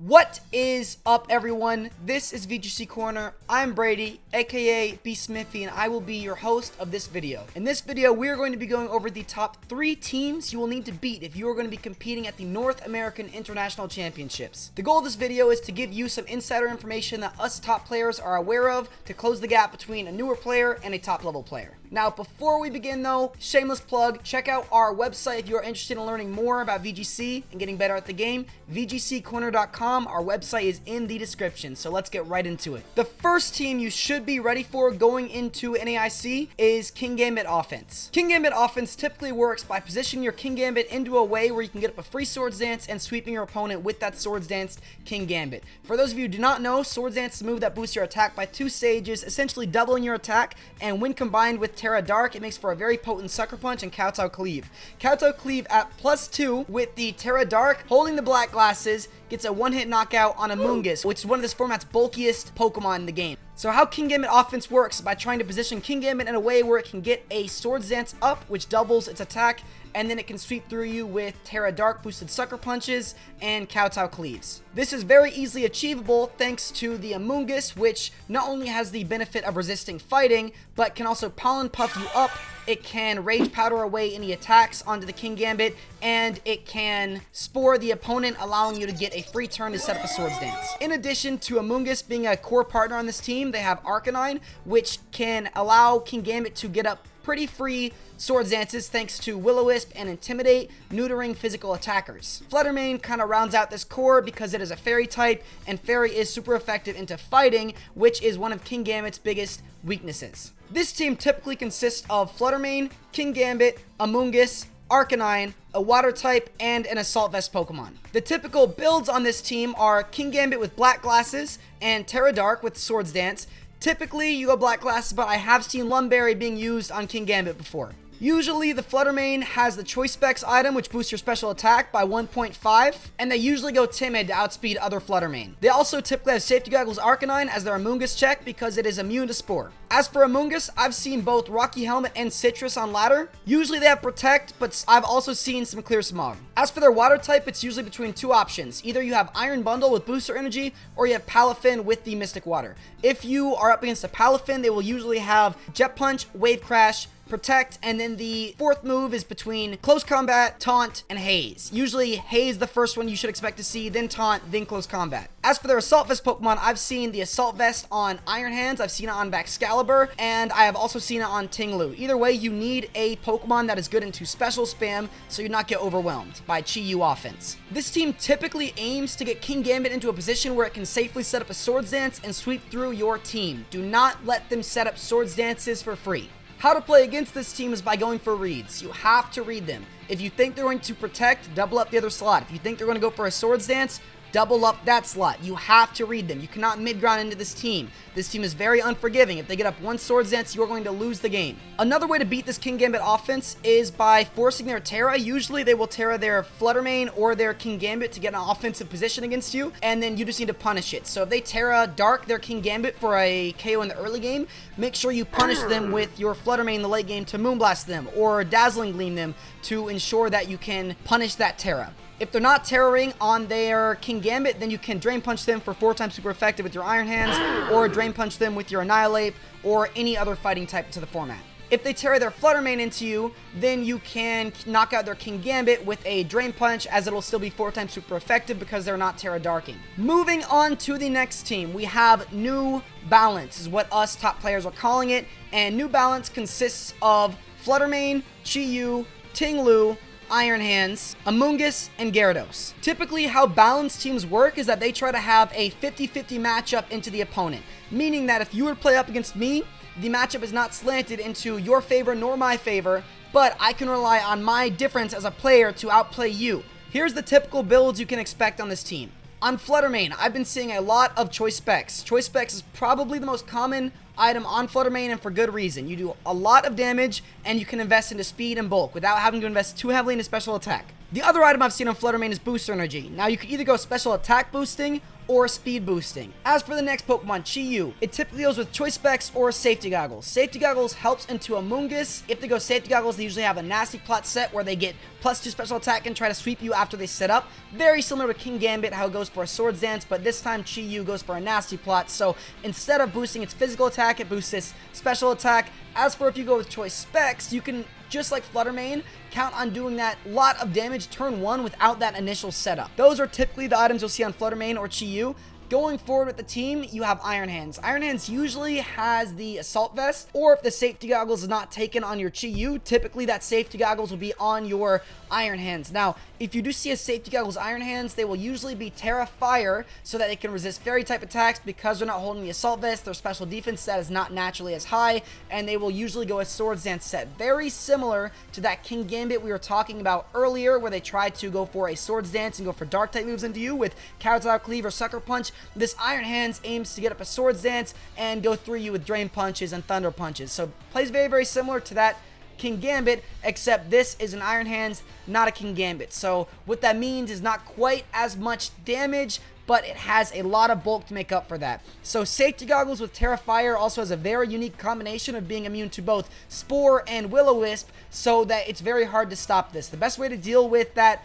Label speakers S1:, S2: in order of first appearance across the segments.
S1: What is up, everyone? This is VGC Corner. I'm Brady, aka B Smithy, and I will be your host of this video. In this video, we are going to be going over the top 3 teams you will need to beat if you are going to be competing at the North American International Championships. The goal of this video is to give you some insider information that us top players are aware of to close the gap between a newer player and a top level player. Now, before we begin though, shameless plug, check out our website if you are interested in learning more about VGC and getting better at the game, vgccorner.com. Our website is in the description, so let's get right into it. The first team you should be ready for going into NAIC is Kingambit Offense. Kingambit Offense typically works by positioning your Kingambit into a way where you can get up a free Swords Dance and sweeping your opponent with that Swords Danced Kingambit. For those of you who do not know, Swords Dance is a move that boosts your attack by 2 stages, essentially doubling your attack, and when combined with Terra Dark, it makes for a very potent Sucker Punch and Kowtow Cleave. Kowtow Cleave at +2 with the Terra Dark, holding the black glasses, gets a one-hit knockout on Amoonguss, which is one of this format's bulkiest Pokemon in the game. So how Kingambit Offense works is by trying to position Kingambit in a way where it can get a Swords Dance up, which doubles its attack, and then it can sweep through you with Terra Dark boosted Sucker Punches and Kowtow Cleaves. This is very easily achievable thanks to the Amoonguss, which not only has the benefit of resisting fighting, but can also Pollen Puff you up. It can Rage Powder away any attacks onto the Kingambit, and it can Spore the opponent, allowing you to get a free turn to set up a Swords Dance. In addition to Amoonguss being a core partner on this team, they have Arcanine, which can allow Kingambit to get up pretty free Swords Dances thanks to Will-O-Wisp and Intimidate, neutering physical attackers. Fluttermane kind of rounds out this core because it is a Fairy type, and Fairy is super effective into fighting, which is one of Kingambit's biggest weaknesses. This team typically consists of Fluttermane, Kingambit, Amoonguss, Arcanine, a Water type, and an Assault Vest Pokemon. The typical builds on this team are Kingambit with Black Glasses and Terra Dark with Swords Dance. Typically, you go Black Glasses, but I have seen Lumberry being used on Kingambit before. Usually, the Fluttermane has the Choice Specs item, which boosts your special attack by 1.5, and they usually go Timid to outspeed other Fluttermane. They also typically have Safety Goggles Arcanine as their Amoonguss check because it is immune to Spore. As for Amoonguss, I've seen both Rocky Helmet and Citrus on ladder. Usually they have Protect, but I've also seen some Clear Smog. As for their Water type, it's usually between 2 options. Either you have Iron Bundle with Booster Energy, or you have Palafin with the Mystic Water. If you are up against a Palafin, they will usually have Jet Punch, Wave Crash, Protect, and then the 4th move is between Close Combat, Taunt, and Haze. Usually Haze the first one you should expect to see, then Taunt, then Close Combat. As for their Assault Vest Pokemon, I've seen the Assault Vest on Iron Hands, I've seen it on Baxcalibur, and I have also seen it on Tinglu. Either way, you need a Pokemon that is good into special spam so you not get overwhelmed by Chi-Yu offense. This team typically aims to get Kingambit into a position where it can safely set up a Swords Dance and sweep through your team. Do not let them set up Swords Dances for free. How to play against this team is by going for reads. You have to read them. If you think they're going to Protect, double up the other slot. If you think they're going to go for a Swords Dance, double up that slot. You have to read them. You cannot mid-ground into this team. This team is very unforgiving. If they get up 1 Swords Dance, you're going to lose the game. Another way to beat this Kingambit offense is by forcing their Terra. Usually they will Terra their Fluttermane or their Kingambit to get an offensive position against you, and then you just need to punish it. So if they Terra Dark their Kingambit for a KO in the early game, make sure you punish them with your Fluttermane in the late game to Moonblast them or Dazzling Gleam them to ensure that you can punish that Terra. If they're not Terroring on their Kingambit, then you can Drain Punch them for 4 times super effective with your Iron Hands, or Drain Punch them with your Annihilate, or any other fighting type to the format. If they Terra their Fluttermane into you, then you can knock out their Kingambit with a Drain Punch, as it'll still be 4 times super effective because they're not Terra Darking. Moving on to the next team, we have New Balance, is what us top players are calling it, and New Balance consists of Fluttermane, Chi-Yu, Tinglu, Iron Hands, Amoonguss, and Gyarados. Typically, how balanced teams work is that they try to have a 50-50 matchup into the opponent, meaning that if you were to play up against me, the matchup is not slanted into your favor nor my favor, but I can rely on my difference as a player to outplay you. Here's the typical builds you can expect on this team. On Fluttermane, I've been seeing a lot of Choice Specs. Choice Specs is probably the most common item on Fluttermane, and for good reason. You do a lot of damage, and you can invest into speed and bulk without having to invest too heavily into special attack. The other item I've seen on Fluttermane is Booster Energy. Now you can either go special attack boosting or speed boosting. As for the next Pokemon, Chi-Yu, it typically goes with Choice Specs or Safety Goggles. Safety Goggles helps into Amoonguss. If they go Safety Goggles, they usually have a Nasty Plot set where they get +2 special attack and try to sweep you after they set up. Very similar to Kingambit, how it goes for a Swords Dance, but this time Chi-Yu goes for a Nasty Plot. So instead of boosting its physical attack, it boosts its special attack. As for if you go with Choice Specs, you can, just like Fluttermane, count on doing that lot of damage turn 1 without that initial setup. Those are typically the items you'll see on Fluttermane or Chi-Yu. Going forward with the team, you have Iron Hands. Iron Hands usually has the Assault Vest, or if the Safety Goggles is not taken on your Chi-Yu, typically that Safety Goggles will be on your Iron Hands. Now, if you do see a Safety Goggles Iron Hands, they will usually be Terra Fire, so that they can resist Fairy type attacks. Because they're not holding the Assault Vest, their special defense stat is not naturally as high, and they will usually go a Swords Dance set. Very similar to that Kingambit we were talking about earlier, where they tried to go for a Swords Dance and go for Dark type moves into you with Cow Cleave or Sucker Punch. This Iron Hands aims to get up a Swords Dance and go through you with Drain Punches and Thunder Punches. So plays very, very similar to that Kingambit, except this is an Iron Hands, not a Kingambit. So what that means is not quite as much damage, but it has a lot of bulk to make up for that. So Safety Goggles with Terra Fire also has a very unique combination of being immune to both Spore and Will-O-Wisp, so that it's very hard to stop this. The best way to deal with that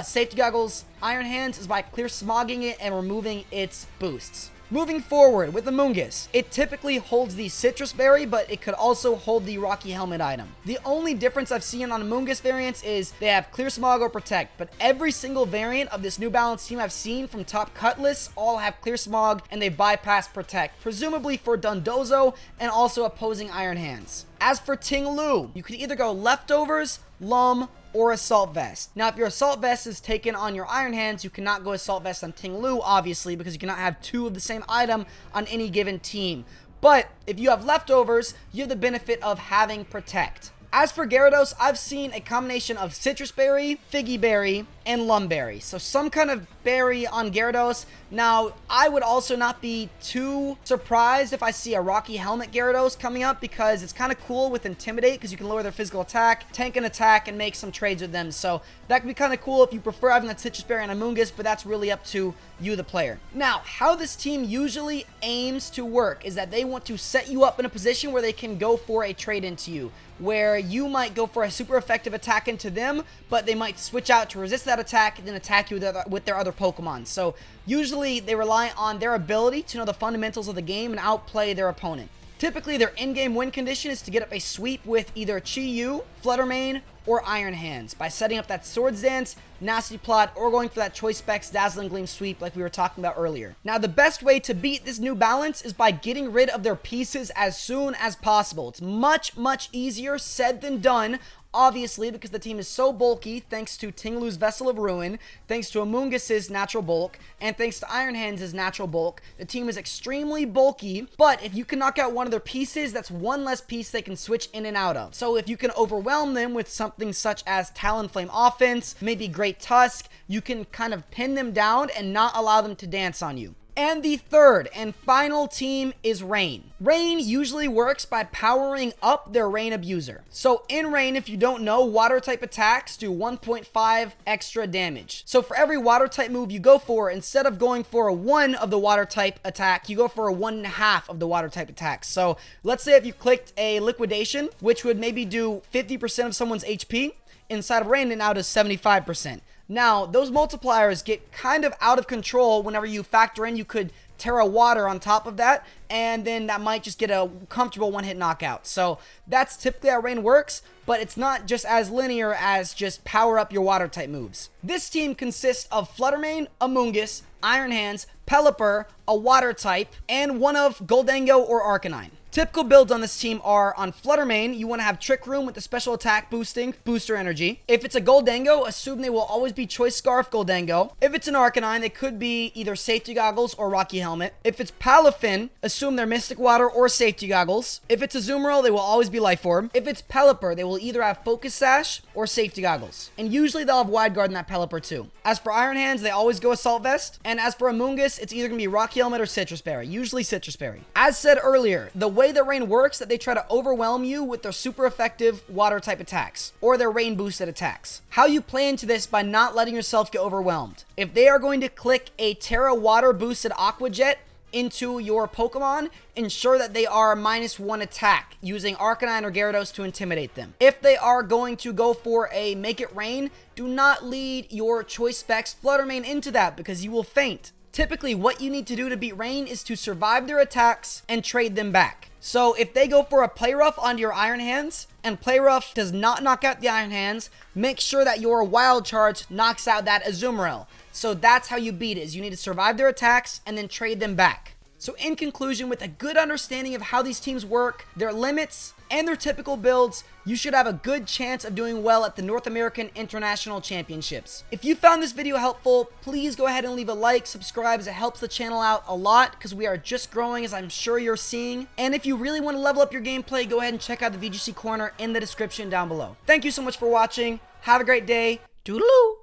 S1: Safety Goggles Iron Hands is by clear smogging it and removing its boosts. Moving forward with the Amoonguss, it typically holds the Citrus Berry, but it could also hold the Rocky Helmet item. The only difference I've seen on Amoonguss variants is they have Clear Smog or Protect, but every single variant of this New Balance team I've seen from top cut lists all have Clear Smog and they bypass Protect, presumably for Dundozo and also opposing Iron Hands. As for Ting Lu, you can either go Leftovers, Lum, or Assault Vest. Now, if your Assault Vest is taken on your Iron Hands, you cannot go Assault Vest on Ting Lu, obviously, because you cannot have 2 of the same item on any given team. But if you have Leftovers, you have the benefit of having Protect. As for Gyarados, I've seen a combination of Citrus Berry, Figgy Berry, and Lum Berry. So some kind of berry on Gyarados. Now, I would also not be too surprised if I see a Rocky Helmet Gyarados coming up, because it's kind of cool with Intimidate, because you can lower their physical attack, tank an attack, and make some trades with them. So that could be kind of cool if you prefer having that Citrus Berry on Amoonguss, but that's really up to you, the player. Now, how this team usually aims to work is that they want to set you up in a position where they can go for a trade into you, where you might go for a super effective attack into them, but they might switch out to resist that attack and then attack you with their other Pokemon. So usually they rely on their ability to know the fundamentals of the game and outplay their opponent. Typically, their in-game win condition is to get up a sweep with either Chi-Yu, Fluttermane, or Iron Hands by setting up that Swords Dance, Nasty Plot, or going for that Choice Specs Dazzling Gleam sweep like we were talking about earlier. Now, the best way to beat this New Balance is by getting rid of their pieces as soon as possible. It's much, much easier said than done. Obviously, because the team is so bulky, thanks to Ting Lu's Vessel of Ruin, thanks to Amoonguss's natural bulk, and thanks to Iron Hands' natural bulk, the team is extremely bulky, but if you can knock out one of their pieces, that's one less piece they can switch in and out of. So if you can overwhelm them with something such as Talonflame Offense, maybe Great Tusk, you can kind of pin them down and not allow them to dance on you. And the third and final team is Rain. Rain usually works by powering up their Rain Abuser. So in Rain, if you don't know, water type attacks do 1.5 extra damage. So for every water type move you go for, instead of going for a 1 of the water type attack, you go for a 1.5 of the water type attack. So let's say if you clicked a Liquidation, which would maybe do 50% of someone's HP, inside of Rain it now does 75%. Now, those multipliers get kind of out of control whenever you factor in you could Terra Water on top of that, and then that might just get a comfortable one-hit knockout. So that's typically how Rain works, but it's not just as linear as just power up your water type moves. This team consists of Fluttermane, Amoonguss, Iron Hands, Pelipper, a water type, and one of Goldango or Arcanine. Typical builds on this team are on Fluttermane, you want to have Trick Room with the special attack boosting, Booster Energy. If it's a Goldango, assume they will always be Choice Scarf Goldango. If it's an Arcanine, they could be either Safety Goggles or Rocky Helmet. If it's Palafin, assume they're Mystic Water or Safety Goggles. If it's a Azumarill, they will always be Life Orb. If it's Pelipper, they will either have Focus Sash or Safety Goggles. And usually they'll have Wide Guard in that Pelipper too. As for Iron Hands, they always go Assault Vest. And as for Amoonguss, it's either going to be Rocky Helmet or Citrus Berry. Usually Citrus Berry. As said earlier, the way that Rain works, that they try to overwhelm you with their super effective water type attacks or their rain boosted attacks. How you play into this by not letting yourself get overwhelmed. If they are going to click a Terra water boosted Aqua Jet into your Pokemon, ensure that they are -1 attack using Arcanine or Gyarados to intimidate them. If they are going to go for a Make It Rain, do not lead your Choice Specs Flutter Mane into that because you will faint. Typically, what you need to do to beat Rain is to survive their attacks and trade them back. So if they go for a Play Rough onto your Iron Hands, and Play Rough does not knock out the Iron Hands, make sure that your Wild Charge knocks out that Azumarill. So that's how you beat it, is you need to survive their attacks and then trade them back. So in conclusion, with a good understanding of how these teams work, their limits, and their typical builds, you should have a good chance of doing well at the North American International Championships. If you found this video helpful, please go ahead and leave a like, subscribe, as it helps the channel out a lot because we are just growing, as I'm sure you're seeing. And if you really want to level up your gameplay, go ahead and check out the VGC Corner in the description down below. Thank you so much for watching. Have a great day. Toodaloo!